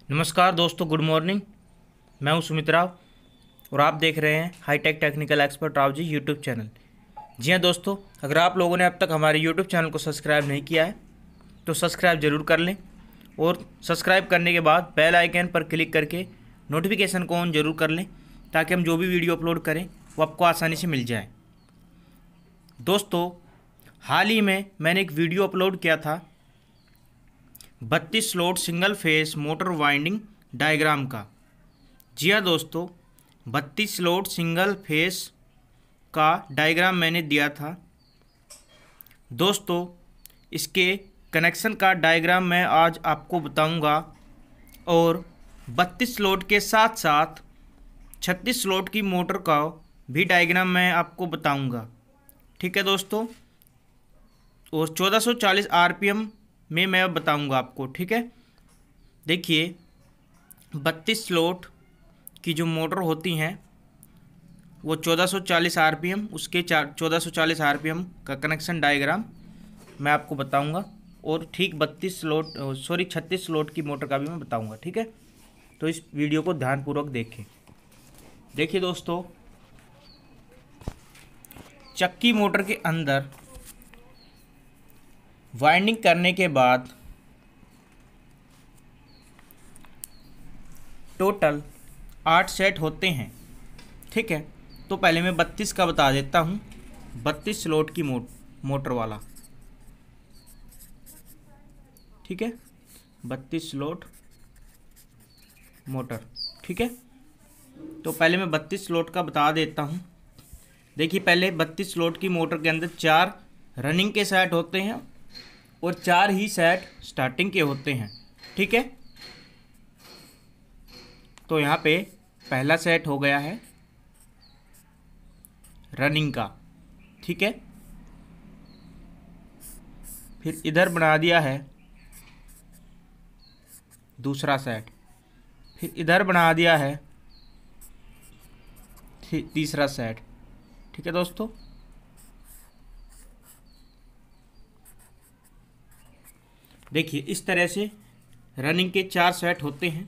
नमस्कार दोस्तों, good morning. मैं हूं सुमित राव और आप देख रहे हैं hi tech technical expert Rao ji YouTube channel. जी हां दोस्तों, अगर आप लोगों ने अब तक हमारे यूट्यूब चैनल को सब्सक्राइब नहीं किया है तो सब्सक्राइब ज़रूर कर लें और सब्सक्राइब करने के बाद बेल आइकन पर क्लिक करके नोटिफिकेशन को ऑन ज़रूर कर लें ताकि हम जो भी वीडियो अपलोड करें वो आपको आसानी से मिल जाए। दोस्तों, हाल ही में मैंने एक वीडियो अपलोड किया था 32 slot single phase motor winding diagram का। जी हाँ दोस्तों, 32 स्लॉट सिंगल फेस का डायग्राम मैंने दिया था। दोस्तों, इसके कनेक्शन का डायग्राम मैं आज आपको बताऊंगा और 32 स्लॉट के साथ साथ 36 स्लॉट की मोटर का भी डायग्राम मैं आपको बताऊंगा। ठीक है दोस्तों, और 1440 आरपीएम में मैं बताऊंगा आपको। ठीक है, देखिए 32 स्लॉट की जो मोटर होती हैं वो 1440 आरपीएम, उसके 1440 आरपीएम का कनेक्शन डायग्राम मैं आपको बताऊंगा और ठीक 36 स्लॉट की मोटर का भी मैं बताऊंगा। ठीक है, तो इस वीडियो को ध्यानपूर्वक देखें। देखिए दोस्तों, चक्की मोटर के अंदर वाइंडिंग करने के बाद टोटल 8 सेट होते हैं। ठीक है, तो पहले मैं 32 का बता देता हूँ। 32 स्लॉट की मोटर वाला। ठीक है, 32 स्लॉट मोटर। ठीक है, तो पहले मैं 32 स्लॉट का बता देता हूँ। देखिए, पहले 32 स्लॉट की मोटर के अंदर 4 रनिंग के सेट होते हैं और 4 ही सेट स्टार्टिंग के होते हैं। ठीक है, तो यहाँ पे पहला सेट हो गया है रनिंग का। ठीक है, फिर इधर बना दिया है दूसरा सेट, फिर इधर बना दिया है तीसरा सेट। ठीक है दोस्तों, देखिए इस तरह से रनिंग के 4 सेट होते हैं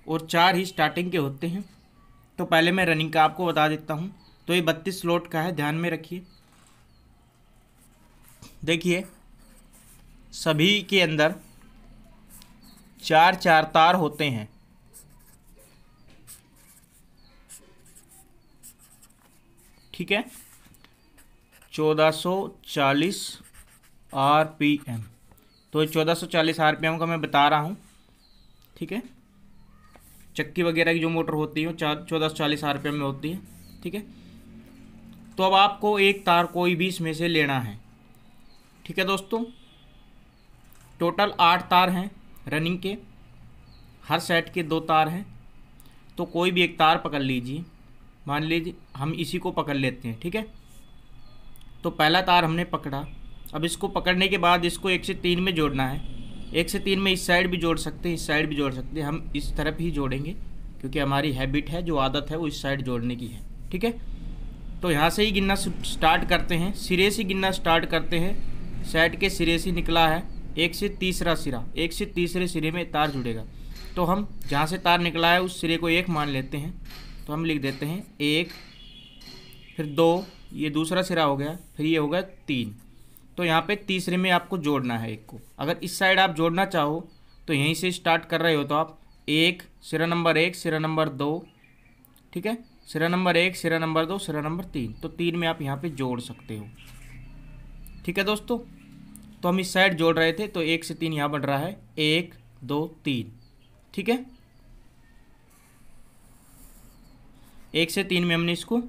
और 4 ही स्टार्टिंग के होते हैं। तो पहले मैं रनिंग का आपको बता देता हूँ। तो ये 32 स्लॉट का है, ध्यान में रखिए। देखिए, सभी के अंदर 4 तार होते हैं। ठीक है, 1440 आरपीएम। तो 1440 आरपीएम का मैं बता रहा हूँ। ठीक है, चक्की वगैरह की जो मोटर होती है वो 1440 आरपीएम में होती है। ठीक है, तो अब आपको एक तार कोई भी इसमें से लेना है। ठीक है दोस्तों, टोटल 8 तार हैं रनिंग के, हर सेट के 2 तार हैं। तो कोई भी एक तार पकड़ लीजिए, मान लीजिए हम इसी को पकड़ लेते हैं। ठीक है, तो पहला तार हमने पकड़ा। अब इसको पकड़ने के बाद इसको 1 से 3 में जोड़ना है। 1 से 3 में इस साइड भी जोड़ सकते हैं, इस साइड भी जोड़ सकते हैं। हम इस तरफ ही जोड़ेंगे क्योंकि हमारी हैबिट है, जो आदत है वो इस साइड जोड़ने की है। ठीक है, तो यहाँ से ही गिनना स्टार्ट करते हैं, सिरे से गिनना स्टार्ट करते हैं। सेट के सिरे से निकला है 1 से तीसरा सिरा, 1 से तीसरे सिरे में तार जुड़ेगा। तो हम जहाँ से तार निकला है उस सिरे को 1 मान लेते हैं। तो हम लिख देते हैं 1, फिर 2, ये दूसरा सिरा हो गया, फिर ये हो गया 3। तो यहाँ पे तीसरे में आपको जोड़ना है 1 को। अगर इस साइड आप जोड़ना चाहो तो यहीं से स्टार्ट कर रहे हो तो आप 1 सिरा नंबर 1 सिरा नंबर 2, ठीक है, सिरा नंबर 1 सिरा नंबर 2 सिरा नंबर 3, तो 3 में आप यहाँ पे जोड़ सकते हो। ठीक है दोस्तों, तो हम इस साइड जोड़ रहे थे तो 1 से 3 यहाँ बढ़ रहा है, 1 2 3। ठीक है, 1 से 3 में हमने इसको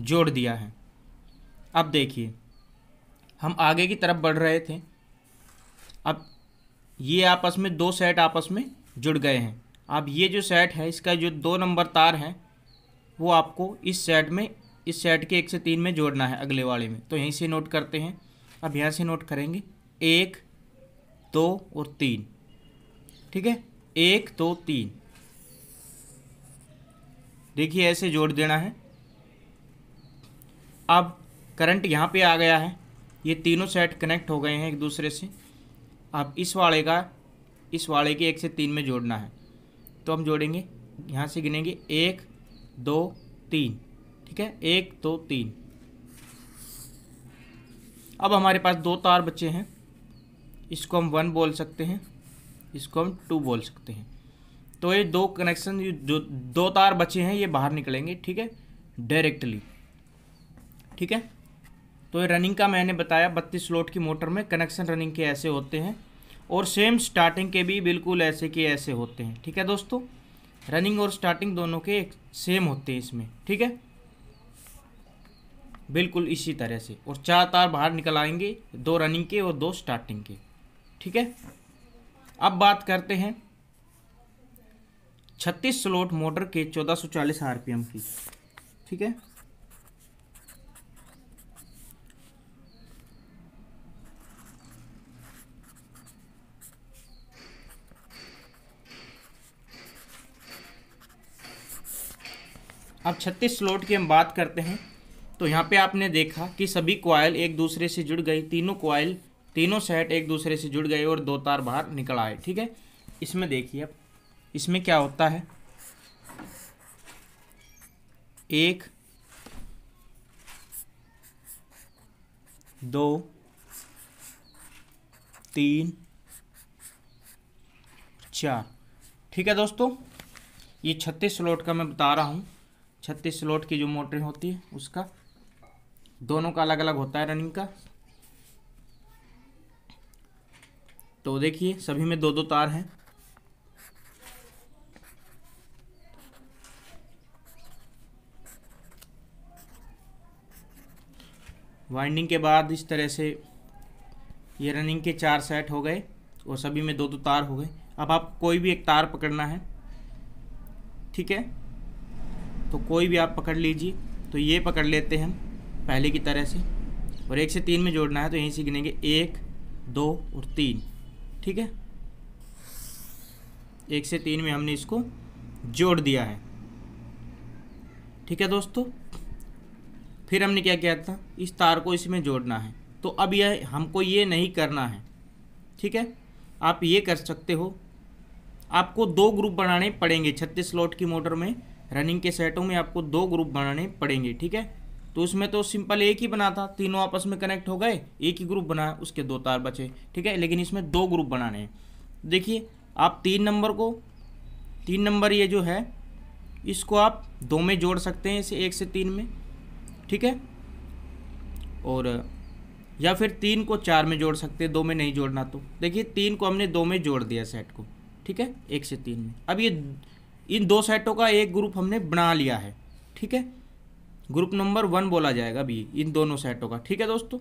जोड़ दिया है। अब देखिए, हम आगे की तरफ बढ़ रहे थे। अब ये आपस में 2 सेट आपस में जुड़ गए हैं। अब ये जो सेट है इसका जो 2 नंबर तार है वो आपको इस सेट में, इस सेट के 1 से 3 में जोड़ना है अगले वाले में। तो यहीं से नोट करते हैं। अब यहाँ से नोट करेंगे 1 2 और 3। ठीक है, 1 2 3। देखिए ऐसे जोड़ देना है। अब करंट यहाँ पे आ गया है, ये तीनों सेट कनेक्ट हो गए हैं एक दूसरे से। अब इस वाले का इस वाले के 1 से 3 में जोड़ना है। तो हम जोड़ेंगे, यहाँ से गिनेंगे 1 2 3, ठीक है, 1 2 3। अब हमारे पास 2 तार बचे हैं, इसको हम 1 बोल सकते हैं, इसको हम 2 बोल सकते हैं। तो ये 2 कनेक्शन, जो 2 तार बचे हैं ये बाहर निकलेंगे, ठीक है, डायरेक्टली, ठीक है। तो ये रनिंग का मैंने बताया 32 स्लॉट की मोटर में कनेक्शन रनिंग के ऐसे होते हैं, और सेम स्टार्टिंग के भी बिल्कुल ऐसे के ऐसे होते हैं, ठीक है दोस्तों। रनिंग और स्टार्टिंग दोनों के सेम होते हैं इसमें, ठीक है, बिल्कुल इसी तरह से। और 4 तार बाहर निकल आएंगे, 2 रनिंग के और 2 स्टार्टिंग के, ठीक है। अब बात करते हैं 36 स्लॉट मोटर के 1440 आरपीएम की, ठीक है। अब 36 स्लॉट की हम बात करते हैं, तो यहाँ पे आपने देखा कि सभी कॉइल एक दूसरे से जुड़ गई, तीनों कॉइल, तीनों सेट एक दूसरे से जुड़ गए और 2 तार बाहर निकल आए, ठीक है। इसमें देखिए, अब इसमें क्या होता है, 1 2 3 4, ठीक है दोस्तों। ये 36 स्लॉट का मैं बता रहा हूँ, 36 स्लॉट की जो मोटरें होती है उसका दोनों का अलग अलग होता है रनिंग का। तो देखिए सभी में 2 2 तार हैं, वाइंडिंग के बाद इस तरह से ये रनिंग के 4 सेट हो गए और सभी में 2 2 तार हो गए। अब आप कोई भी एक तार पकड़ना है, ठीक है, तो कोई भी आप पकड़ लीजिए। तो ये पकड़ लेते हैं हम पहले की तरह से, और 1 से 3 में जोड़ना है, तो यहीं से गिनेंगे 1 2 और 3, ठीक है। 1 से 3 में हमने इसको जोड़ दिया है, ठीक है दोस्तों। फिर हमने क्या किया था, इस तार को इसमें जोड़ना है। तो अब यह हमको ये नहीं करना है, ठीक है। आप ये कर सकते हो, आपको 2 ग्रुप बनाने पड़ेंगे 36 स्लॉट की मोटर में, रनिंग के सेटों में आपको 2 ग्रुप बनाने पड़ेंगे, ठीक है। तो उसमें तो सिंपल एक ही बना था, तीनों आपस में कनेक्ट हो गए, एक ही ग्रुप बना, उसके 2 तार बचे, ठीक है। लेकिन इसमें 2 ग्रुप बनाने हैं। देखिए आप 3 नंबर को, 3 नंबर ये जो है इसको आप 2 में जोड़ सकते हैं, इसे 1 से 3 में, ठीक है। और या फिर 3 को 4 में जोड़ सकते हैं, 2 में नहीं जोड़ना तो। देखिए 3 को हमने 2 में जोड़ दिया सेट को, ठीक है, 1 से 3 में। अब ये इन 2 सेटों का एक ग्रुप हमने बना लिया है, ठीक है। ग्रुप नंबर 1 बोला जाएगा अभी इन दोनों सेटों का, ठीक है दोस्तों।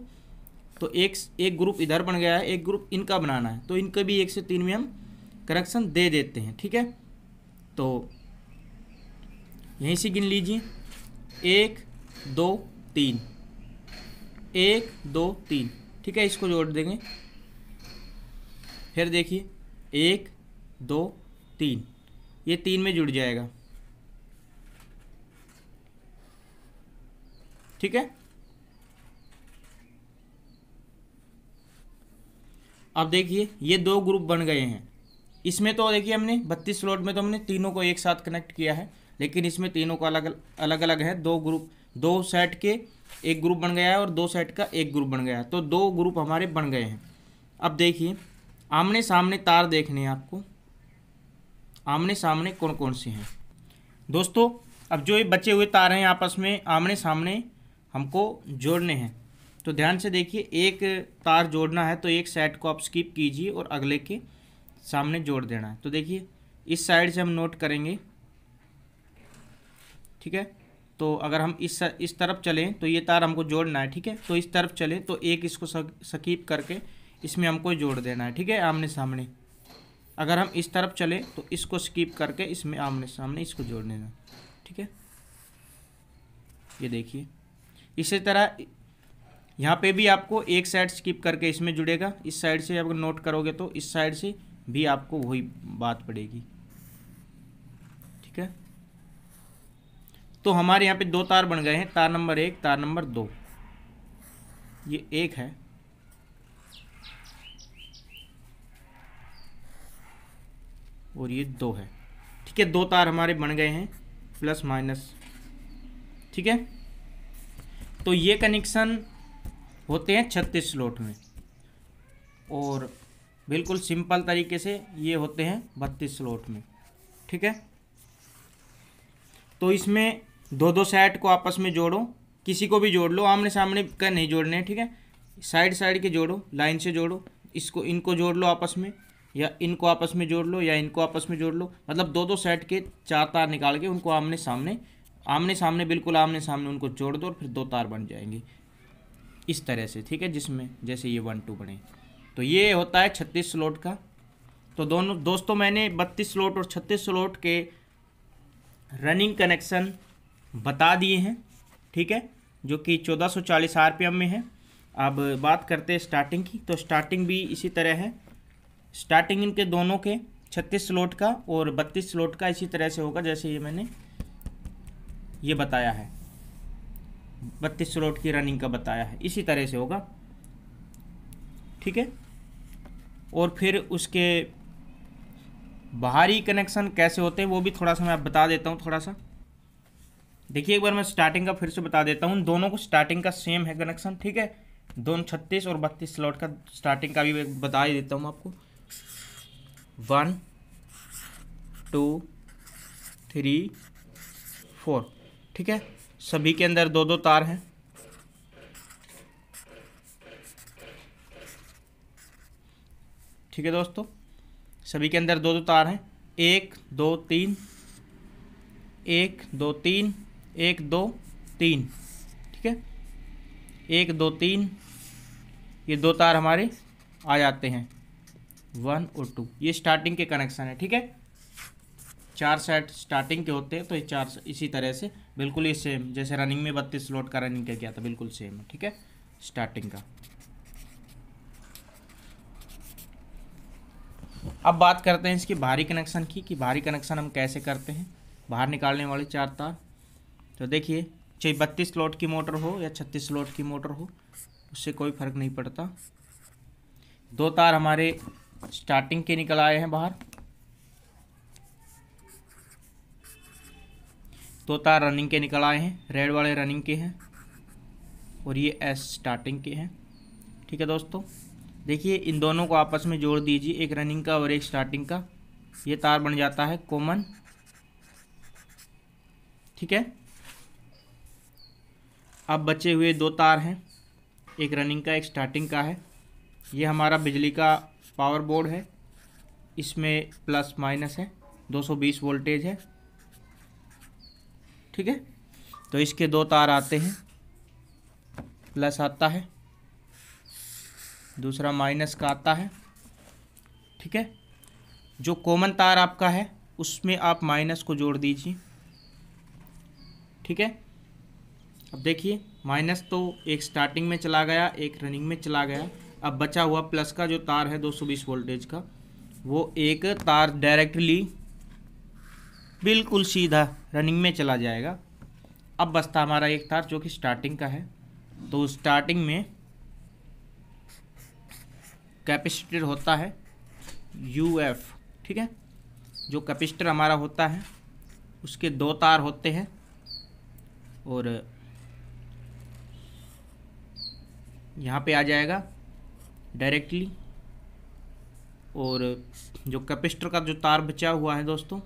तो एक ग्रुप इधर बन गया है, एक ग्रुप इनका बनाना है, तो इनके भी 1 से 3 में हम कनेक्शन दे देते हैं, ठीक है। तो यहीं से गिन लीजिए 1 2 3, 1 2 3, ठीक है। इसको जोड़ देंगे, फिर देखिए 1 2 3, ये 3 में जुड़ जाएगा, ठीक है। अब देखिए ये 2 ग्रुप बन गए हैं। इसमें तो देखिए हमने 32 स्लॉट में तो हमने तीनों को एक साथ कनेक्ट किया है, लेकिन इसमें तीनों को अलग अलग है। 2 ग्रुप, 2 सेट के एक ग्रुप बन गया है और 2 सेट का एक ग्रुप बन गया है, तो 2 ग्रुप हमारे बन गए हैं। अब देखिए आमने सामने तार देखने हैं आपको, आमने सामने कौन कौन से हैं दोस्तों। अब जो ये बचे हुए तार हैं आपस में आमने सामने हमको जोड़ने हैं, तो ध्यान से देखिए। एक तार जोड़ना है तो एक सेट को आप स्किप कीजिए और अगले के सामने जोड़ देना है। तो देखिए इस साइड से हम नोट करेंगे, ठीक है। तो अगर हम इस तरफ चलें तो ये तार हमको जोड़ना है, ठीक है। तो इस तरफ चलें तो एक इसको स्किप करके इसमें हमको जोड़ देना है, ठीक है, आमने सामने। अगर हम इस तरफ चलें तो इसको स्किप करके इसमें आमने सामने इसको जोड़ देना, ठीक है। ये देखिए इसी तरह यहाँ पे भी आपको एक साइड स्किप करके इसमें जुड़ेगा। इस साइड से अगर नोट करोगे तो इस साइड से भी आपको वही बात पड़ेगी, ठीक है। तो हमारे यहाँ पे 2 तार बन गए हैं, तार नंबर 1, तार नंबर 2। ये 1 है और ये 2 है, ठीक के दो तार हमारे बन गए हैं प्लस माइनस, ठीक है। तो ये कनेक्शन होते हैं 36 स्लॉट में, और बिल्कुल सिंपल तरीके से ये होते हैं 32 स्लॉट में, ठीक है। तो इसमें दो दो सेट को आपस में जोड़ो, किसी को भी जोड़ लो, आमने सामने का नहीं जोड़ने हैं, ठीक है। साइड साइड के जोड़ो, लाइन से जोड़ो, इसको इनको जोड़ लो आपस में, या इनको आपस में जोड़ लो, या इनको आपस में जोड़ लो। मतलब दो दो सेट के 4 तार निकाल के उनको आमने सामने बिल्कुल आमने सामने उनको जोड़ दो, और फिर 2 तार बन जाएंगे इस तरह से, ठीक है। जिसमें जैसे ये 1 2 बने, तो ये होता है 36 स्लॉट का। तो दोनों दोस्तों मैंने 32 स्लॉट और 36 स्लॉट के रनिंग कनेक्शन बता दिए हैं, ठीक है, जो कि 1440 आरपीएम में है। अब बात करते हैं स्टार्टिंग की। तो स्टार्टिंग भी इसी तरह है, स्टार्टिंग इनके दोनों के 36 स्लॉट का और 32 स्लॉट का इसी तरह से होगा जैसे ये मैंने ये बताया है, 32 स्लॉट की रनिंग का बताया है, इसी तरह से होगा, ठीक है। और फिर उसके बाहरी कनेक्शन कैसे होते हैं वो भी थोड़ा सा मैं बता देता हूँ। थोड़ा सा देखिए, एक बार मैं स्टार्टिंग का फिर से बता देता हूँ। दोनों को स्टार्टिंग का सेम है कनेक्शन, ठीक है। दोनों 36 और 32 स्लॉट का स्टार्टिंग का भी बता ही देता हूँ आपको। 1 2 3 4, ठीक है। सभी के अंदर दो दो तार हैं, ठीक है दोस्तों। सभी के अंदर दो दो तार हैं, 1 2 3, 1 2 3, 1 2 3, ठीक है। 1 2 3, ये दो तार हमारे आ जाते हैं 1 और 2। ये स्टार्टिंग के कनेक्शन है, ठीक है। 4 सेट स्टार्टिंग के होते हैं, तो ये 4 इसी तरह से बिल्कुल ही सेम, जैसे रनिंग में 32 स्लॉट का रनिंग किया था बिल्कुल सेम है, ठीक है, स्टार्टिंग का। अब बात करते हैं इसकी बाहरी कनेक्शन की, कि बाहरी कनेक्शन हम कैसे करते हैं, बाहर निकालने वाले 4 तार। तो देखिए, चाहे 32 स्लॉट की मोटर हो या 36 स्लॉट की मोटर हो, उससे कोई फर्क नहीं पड़ता। 2 तार हमारे स्टार्टिंग के निकल आए हैं बाहर, 2 तार रनिंग के निकल आए हैं, रेड वाले रनिंग के हैं, और ये एस स्टार्टिंग के हैं, ठीक है दोस्तों। देखिए, इन दोनों को आपस में जोड़ दीजिए, एक रनिंग का और एक स्टार्टिंग का, ये तार बन जाता है कॉमन, ठीक है। अब बचे हुए 2 तार हैं, एक रनिंग का एक स्टार्टिंग का है। ये हमारा बिजली का पावर बोर्ड है, इसमें प्लस माइनस है, 220 वोल्टेज है, ठीक है। तो इसके 2 तार आते हैं, प्लस आता है, दूसरा माइनस का आता है, ठीक है। जो कॉमन तार आपका है उसमें आप माइनस को जोड़ दीजिए, ठीक है। अब देखिए, माइनस तो एक स्टार्टिंग में चला गया, एक रनिंग में चला गया। अब बचा हुआ प्लस का जो तार है 220 वोल्टेज का, वो एक तार डायरेक्टली बिल्कुल सीधा रनिंग में चला जाएगा। अब बचता हमारा एक तार जो कि स्टार्टिंग का है। तो स्टार्टिंग में कैपेसिटर होता है UF, ठीक है। जो कैपेसिटर हमारा होता है उसके 2 तार होते हैं, और यहाँ पे आ जाएगा डायरेक्टली। और जो कैपेसिटर का जो तार बचा हुआ है दोस्तों,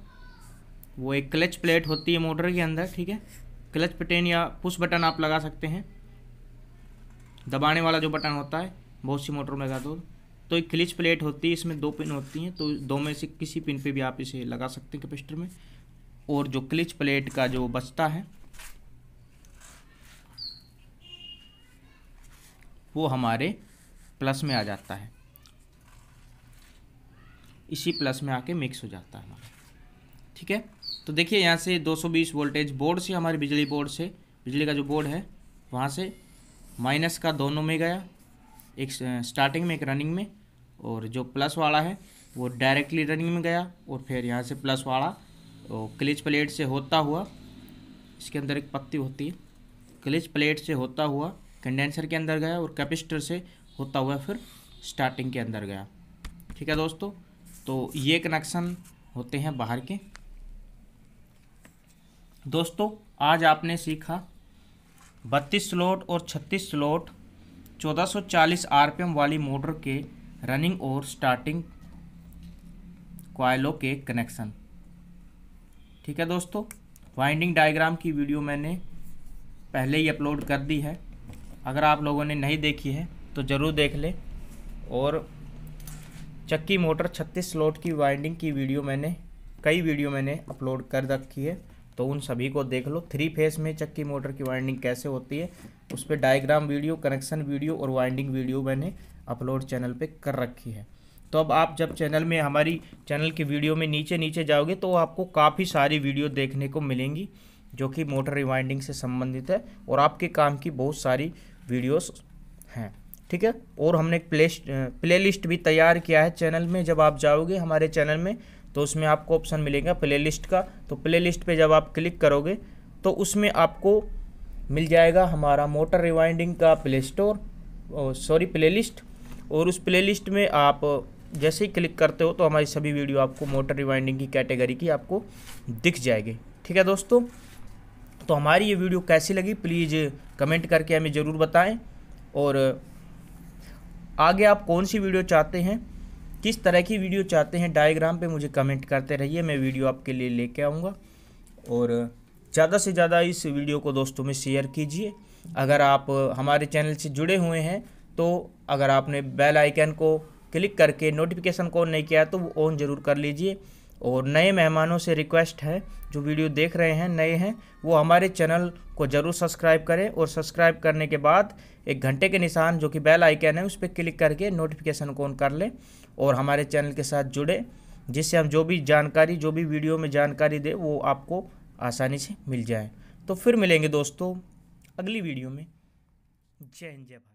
वो एक क्लच प्लेट होती है मोटर के अंदर, ठीक है। क्लच बटन या पुश बटन आप लगा सकते हैं, दबाने वाला जो बटन होता है बहुत सी मोटर में लगा दो। तो एक क्लच प्लेट होती है, इसमें 2 पिन होती हैं, तो 2 में से किसी पिन पे भी आप इसे लगा सकते हैं कैपेसिटर में। और जो क्लच प्लेट का जो बचता है वो हमारे प्लस में आ जाता है, इसी प्लस में आके मिक्स हो जाता है हमारा, ठीक है। तो देखिए, यहाँ से 220 वोल्टेज बोर्ड से, हमारे बिजली बोर्ड से, बिजली का जो बोर्ड है वहाँ से माइनस का दोनों में गया, एक स्टार्टिंग में एक रनिंग में, और जो प्लस वाला है वो डायरेक्टली रनिंग में गया, और फिर यहाँ से प्लस वाला क्लच प्लेट से होता हुआ, इसके अंदर एक पत्ती होती है, क्लच प्लेट से होता हुआ कंडेंसर के अंदर गया, और कैपेसिटर से होता हुआ फिर स्टार्टिंग के अंदर गया, ठीक है दोस्तों। तो ये कनेक्शन होते हैं बाहर के। दोस्तों आज आपने सीखा 32 स्लॉट और 36 स्लॉट 1440 आरपीएम वाली मोटर के रनिंग और स्टार्टिंग कॉइलों के कनेक्शन। ठीक है दोस्तों, वाइंडिंग डायग्राम की वीडियो मैंने पहले ही अपलोड कर दी है, अगर आप लोगों ने नहीं देखी है तो ज़रूर देख लें। और चक्की मोटर 36 स्लॉट की वाइंडिंग की कई वीडियो मैंने अपलोड कर रखी है, तो उन सभी को देख लो। 3 फेस में चक्की मोटर की वाइंडिंग कैसे होती है उस पर डायग्राम वीडियो, कनेक्शन वीडियो और वाइंडिंग वीडियो मैंने अपलोड चैनल पे कर रखी है। तो अब आप जब हमारी चैनल की वीडियो में नीचे जाओगे तो आपको काफ़ी सारी वीडियो देखने को मिलेंगी जो कि मोटर रिवाइंडिंग से संबंधित है और आपके काम की बहुत सारी वीडियोस हैं। ठीक है, और हमने एक प्लेलिस्ट भी तैयार किया है चैनल में। जब आप जाओगे हमारे चैनल में तो उसमें आपको ऑप्शन मिलेगा प्लेलिस्ट का, तो प्लेलिस्ट पे जब आप क्लिक करोगे तो उसमें आपको मिल जाएगा हमारा मोटर रिवाइंडिंग का प्लेलिस्ट। और उस प्लेलिस्ट में आप जैसे ही क्लिक करते हो तो हमारी सभी वीडियो आपको मोटर रिवाइंडिंग की कैटेगरी की आपको दिख जाएगी। ठीक है दोस्तों, तो हमारी ये वीडियो कैसी लगी प्लीज़ कमेंट करके हमें ज़रूर बताएं। और आगे आप कौन सी वीडियो चाहते हैं, किस तरह की वीडियो चाहते हैं, डायग्राम पे मुझे कमेंट करते रहिए, मैं वीडियो आपके लिए लेके आऊँगा। और ज़्यादा से ज़्यादा इस वीडियो को दोस्तों में शेयर कीजिए। अगर आप हमारे चैनल से जुड़े हुए हैं तो अगर आपने बेल आइकन को क्लिक करके नोटिफिकेशन को ऑन नहीं किया तो वो ऑन ज़रूर कर लीजिए। और नए मेहमानों से रिक्वेस्ट है, जो वीडियो देख रहे हैं नए हैं, वो हमारे चैनल को ज़रूर सब्सक्राइब करें और सब्सक्राइब करने के बाद एक घंटे के निशान जो कि बेल आइकन है उस पर क्लिक करके नोटिफिकेशन को ऑन कर लें और हमारे चैनल के साथ जुड़े, जिससे हम जो भी वीडियो में जानकारी दे वो आपको आसानी से मिल जाए। तो फिर मिलेंगे दोस्तों अगली वीडियो में। जय हिंद, जय भारत।